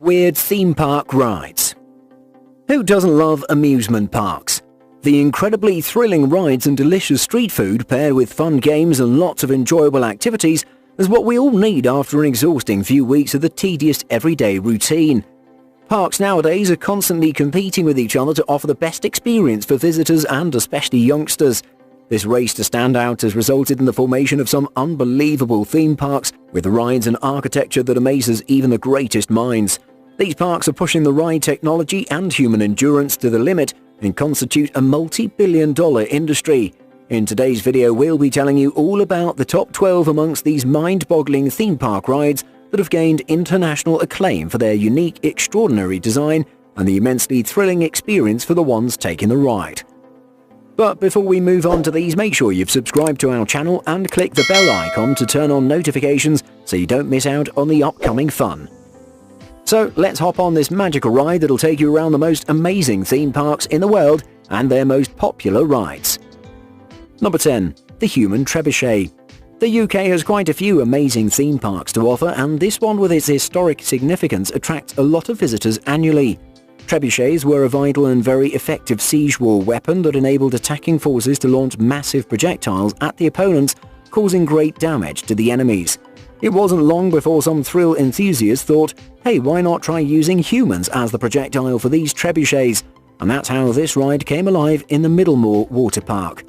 Weird theme park rides. Who doesn't love amusement parks? The incredibly thrilling rides and delicious street food paired with fun games and lots of enjoyable activities is what we all need after an exhausting few weeks of the tedious everyday routine. Parks nowadays are constantly competing with each other to offer the best experience for visitors and especially youngsters. This race to stand out has resulted in the formation of some unbelievable theme parks with rides and architecture that amazes even the greatest minds. These parks are pushing the ride technology and human endurance to the limit and constitute a multi-billion-dollar industry. In today's video, we'll be telling you all about the top 12 amongst these mind-boggling theme park rides that have gained international acclaim for their unique, extraordinary design and the immensely thrilling experience for the ones taking the ride. But before we move on to these, make sure you've subscribed to our channel and click the bell icon to turn on notifications so you don't miss out on the upcoming fun. So let's hop on this magical ride that'll take you around the most amazing theme parks in the world and their most popular rides. Number 10. The Human Trebuchet. The UK has quite a few amazing theme parks to offer, and this one with its historic significance attracts a lot of visitors annually. Trebuchets were a vital and very effective siege war weapon that enabled attacking forces to launch massive projectiles at the opponents, causing great damage to the enemies. It wasn't long before some thrill enthusiasts thought, hey, why not try using humans as the projectile for these trebuchets? And that's how this ride came alive in the Middlemore Water Park.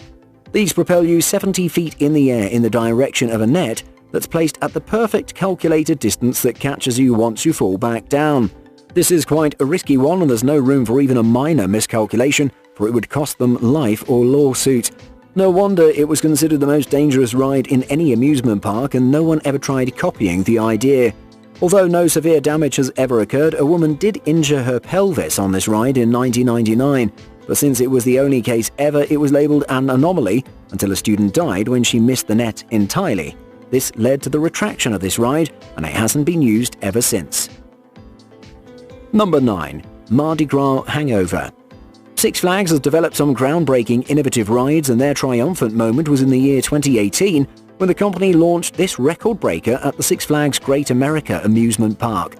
These propel you 70 feet in the air in the direction of a net that's placed at the perfect calculated distance that catches you once you fall back down. This is quite a risky one, and there's no room for even a minor miscalculation, for it would cost them life or lawsuit. No wonder it was considered the most dangerous ride in any amusement park, and no one ever tried copying the idea. Although no severe damage has ever occurred, a woman did injure her pelvis on this ride in 1999, but since it was the only case ever, it was labelled an anomaly until a student died when she missed the net entirely. This led to the retraction of this ride, and it hasn't been used ever since. Number 9. Mardi Gras Hangover. Six Flags has developed some groundbreaking innovative rides, and their triumphant moment was in the year 2018 when the company launched this record breaker at the Six Flags Great America amusement park.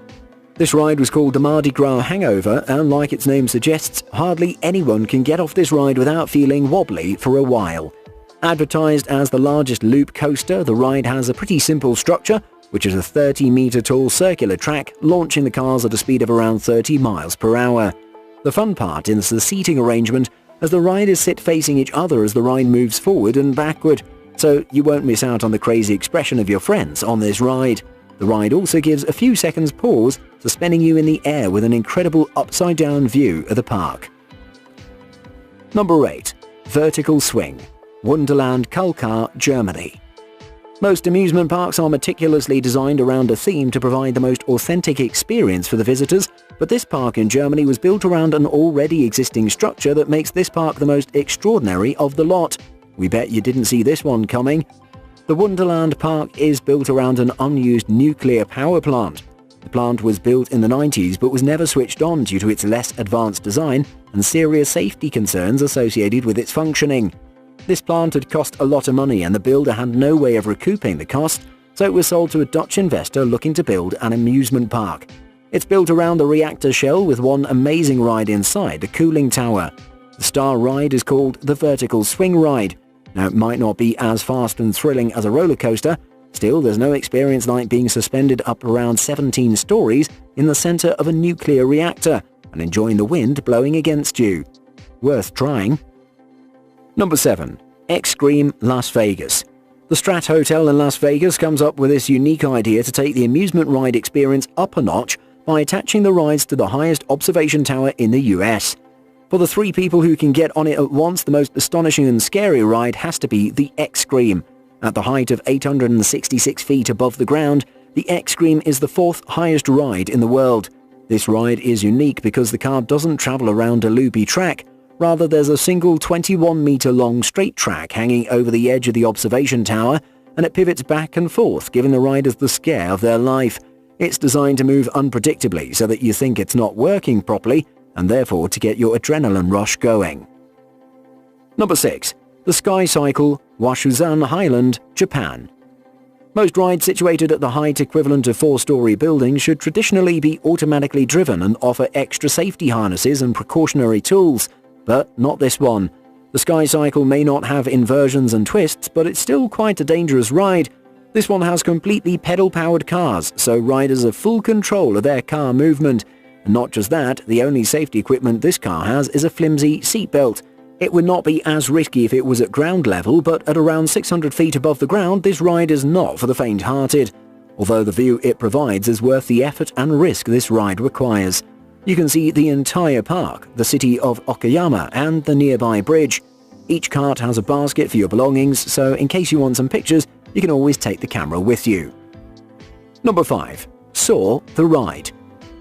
This ride was called the Mardi Gras Hangover, and like its name suggests, hardly anyone can get off this ride without feeling wobbly for a while. Advertised as the largest loop coaster, the ride has a pretty simple structure, which is a 30-meter tall circular track launching the cars at a speed of around 30 miles per hour. The fun part is the seating arrangement, as the riders sit facing each other as the ride moves forward and backward, so you won't miss out on the crazy expression of your friends on this ride. The ride also gives a few seconds pause, suspending you in the air with an incredible upside-down view of the park. Number 8. Vertical Swing. Wonderland Kalkar, Germany. Most amusement parks are meticulously designed around a theme to provide the most authentic experience for the visitors, but this park in Germany was built around an already existing structure that makes this park the most extraordinary of the lot. We bet you didn't see this one coming. The Wonderland Park is built around an unused nuclear power plant. The plant was built in the 90s but was never switched on due to its less advanced design and serious safety concerns associated with its functioning. This plant had cost a lot of money, and the builder had no way of recouping the cost, so it was sold to a Dutch investor looking to build an amusement park. It's built around the reactor shell with one amazing ride inside, the cooling tower. The star ride is called the Vertical Swing Ride. Now, it might not be as fast and thrilling as a roller coaster, still there's no experience like being suspended up around 17 stories in the center of a nuclear reactor and enjoying the wind blowing against you. Worth trying. Number 7. X-Scream Las Vegas. The Strat Hotel in Las Vegas comes up with this unique idea to take the amusement ride experience up a notch by attaching the rides to the highest observation tower in the US. For the 3 people who can get on it at once, the most astonishing and scary ride has to be the X-Scream. At the height of 866 feet above the ground, the X-Scream is the 4th highest ride in the world. This ride is unique because the car doesn't travel around a loopy track. Rather, there's a single 21-meter-long straight track hanging over the edge of the observation tower, and it pivots back and forth, giving the riders the scare of their life. It's designed to move unpredictably so that you think it's not working properly, and therefore to get your adrenaline rush going. Number 6. The Sky Cycle, Washuzan Highland, Japan. Most rides situated at the height equivalent of 4-story buildings should traditionally be automatically driven and offer extra safety harnesses and precautionary tools, but not this one. The Sky Cycle may not have inversions and twists, but it's still quite a dangerous ride. This one has completely pedal-powered cars, so riders have full control of their car movement. And not just that, the only safety equipment this car has is a flimsy seatbelt. It would not be as risky if it was at ground level, but at around 600 feet above the ground, this ride is not for the faint-hearted. Although the view it provides is worth the effort and risk this ride requires. You can see the entire park, the city of Okayama, and the nearby bridge. Each cart has a basket for your belongings, so in case you want some pictures, you can always take the camera with you. Number 5. Saw the Ride.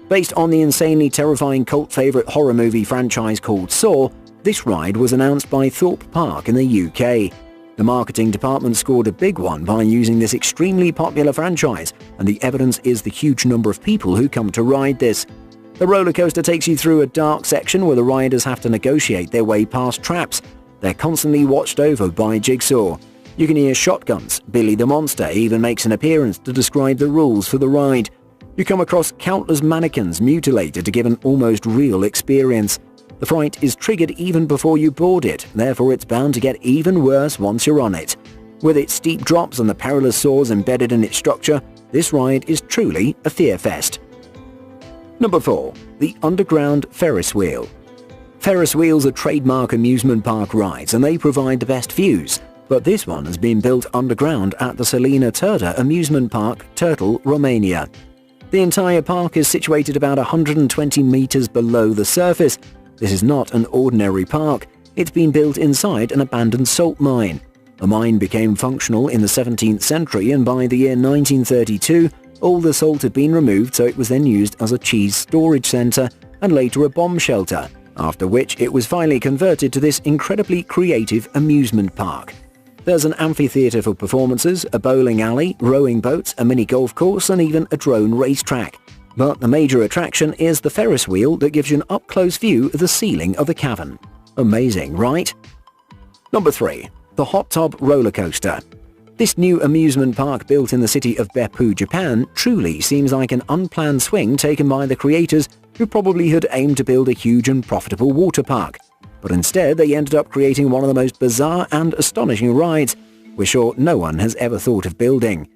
Based on the insanely terrifying cult favourite horror movie franchise called Saw, this ride was announced by Thorpe Park in the UK. The marketing department scored a big one by using this extremely popular franchise, and the evidence is the huge number of people who come to ride this. The roller coaster takes you through a dark section where the riders have to negotiate their way past traps. They're constantly watched over by Jigsaw. You can hear shotguns. Billy the Monster even makes an appearance to describe the rules for the ride. You come across countless mannequins mutilated to give an almost real experience. The fright is triggered even before you board it, therefore it's bound to get even worse once you're on it. With its steep drops and the perilous saws embedded in its structure, this ride is truly a fear fest. Number 4. The Underground Ferris Wheel. Ferris wheels are trademark amusement park rides and they provide the best views, but this one has been built underground at the Selina Turda amusement park, Turtle, Romania. The entire park is situated about 120 meters below the surface. This is not an ordinary park. It's been built inside an abandoned salt mine. The mine became functional in the 17th century, and by the year 1932, all the salt had been removed, so it was then used as a cheese storage center and later a bomb shelter, after which it was finally converted to this incredibly creative amusement park. There's an amphitheater for performances, a bowling alley, rowing boats, a mini golf course, and even a drone racetrack. But the major attraction is the Ferris wheel that gives you an up-close view of the ceiling of the cavern. Amazing, right? Number 3. The Hot Tub Roller Coaster. This new amusement park built in the city of Beppu, Japan, truly seems like an unplanned swing taken by the creators who probably had aimed to build a huge and profitable water park. But instead they ended up creating one of the most bizarre and astonishing rides we're sure no one has ever thought of building.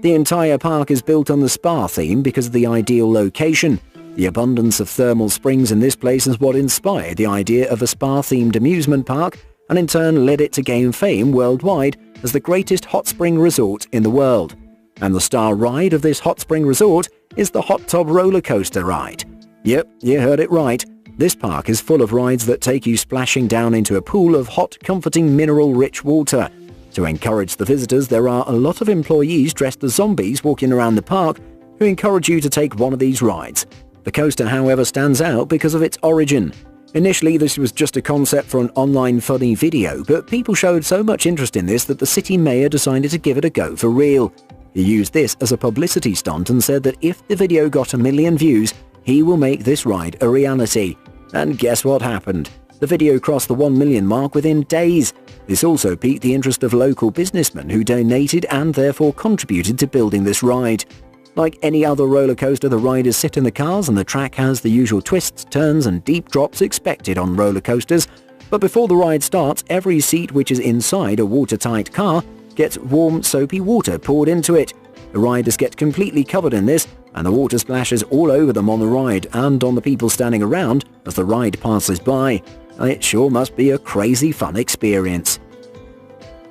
The entire park is built on the spa theme because of the ideal location. The abundance of thermal springs in this place is what inspired the idea of a spa-themed amusement park and in turn led it to gain fame worldwide as the greatest hot spring resort in the world. And the star ride of this hot spring resort is the Hot Tub Roller Coaster ride. Yep, you heard it right. This park is full of rides that take you splashing down into a pool of hot, comforting, mineral-rich water. To encourage the visitors, there are a lot of employees dressed as zombies walking around the park who encourage you to take one of these rides. The coaster, however, stands out because of its origin. Initially, this was just a concept for an online funny video, but people showed so much interest in this that the city mayor decided to give it a go for real. He used this as a publicity stunt and said that if the video got 1 million views, he will make this ride a reality. And guess what happened? The video crossed the 1 million mark within days. This also piqued the interest of local businessmen who donated and therefore contributed to building this ride. Like any other roller coaster, the riders sit in the cars and the track has the usual twists, turns and deep drops expected on roller coasters. But before the ride starts, every seat which is inside a watertight car gets warm, soapy water poured into it. The riders get completely covered in this, and the water splashes all over them on the ride and on the people standing around as the ride passes by. It sure must be a crazy fun experience.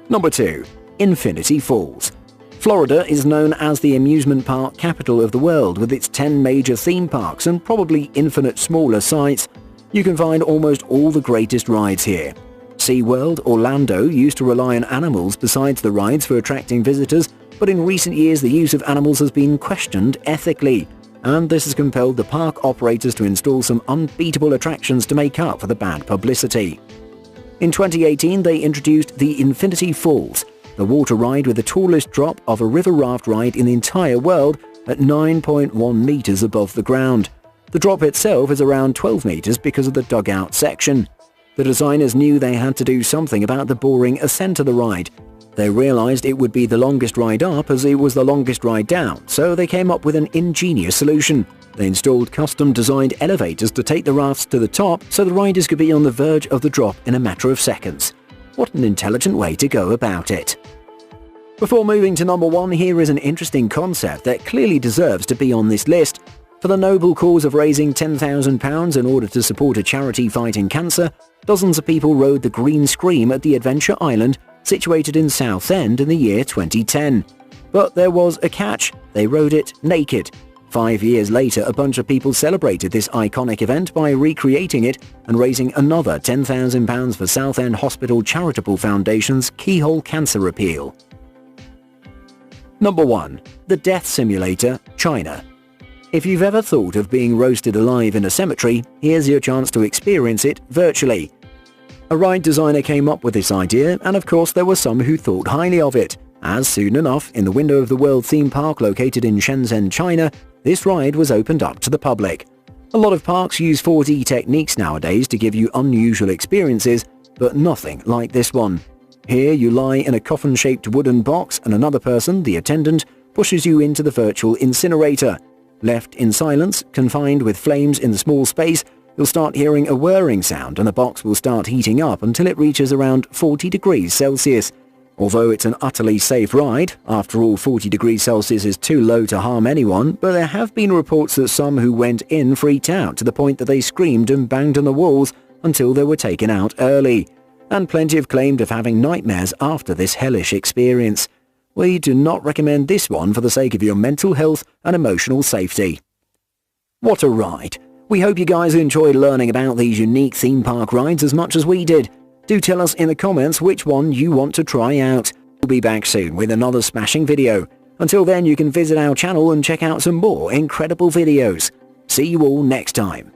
Number 2. Infinity Falls. Florida is known as the amusement park capital of the world with its 10 major theme parks and probably infinite smaller sites. You can find almost all the greatest rides here. SeaWorld Orlando used to rely on animals besides the rides for attracting visitors, but in recent years the use of animals has been questioned ethically, and this has compelled the park operators to install some unbeatable attractions to make up for the bad publicity. In 2018 they introduced the Infinity Falls, the water ride with the tallest drop of a river raft ride in the entire world at 9.1 meters above the ground. The drop itself is around 12 meters because of the dugout section. The designers knew they had to do something about the boring ascent of the ride. They realized it would be the longest ride up as it was the longest ride down, so they came up with an ingenious solution. They installed custom-designed elevators to take the rafts to the top so the riders could be on the verge of the drop in a matter of seconds. What an intelligent way to go about it. Before moving to number 1, here is an interesting concept that clearly deserves to be on this list. For the noble cause of raising £10,000 in order to support a charity fighting cancer, dozens of people rode the Green Scream at the Adventure Island situated in Southend in the year 2010. But there was a catch. They rode it naked. 5 years later, a bunch of people celebrated this iconic event by recreating it and raising another £10,000 for Southend Hospital Charitable Foundation's Keyhole Cancer Appeal. Number 1. The Death Simulator, China. If you've ever thought of being roasted alive in a cemetery, here's your chance to experience it virtually. A ride designer came up with this idea, and of course there were some who thought highly of it, as soon enough, in the window of the World Theme Park located in Shenzhen, China, this ride was opened up to the public. A lot of parks use 4D techniques nowadays to give you unusual experiences, but nothing like this one. Here you lie in a coffin-shaped wooden box and another person, the attendant, pushes you into the virtual incinerator. Left in silence, confined with flames in the small space, you'll start hearing a whirring sound and the box will start heating up until it reaches around 40 degrees Celsius. Although it's an utterly safe ride, after all 40 degrees Celsius is too low to harm anyone, but there have been reports that some who went in freaked out to the point that they screamed and banged on the walls until they were taken out early. And plenty have claimed of having nightmares after this hellish experience. We do not recommend this one for the sake of your mental health and emotional safety. What a ride! We hope you guys enjoyed learning about these unique theme park rides as much as we did. Do tell us in the comments which one you want to try out. We'll be back soon with another smashing video. Until then, you can visit our channel and check out some more incredible videos. See you all next time.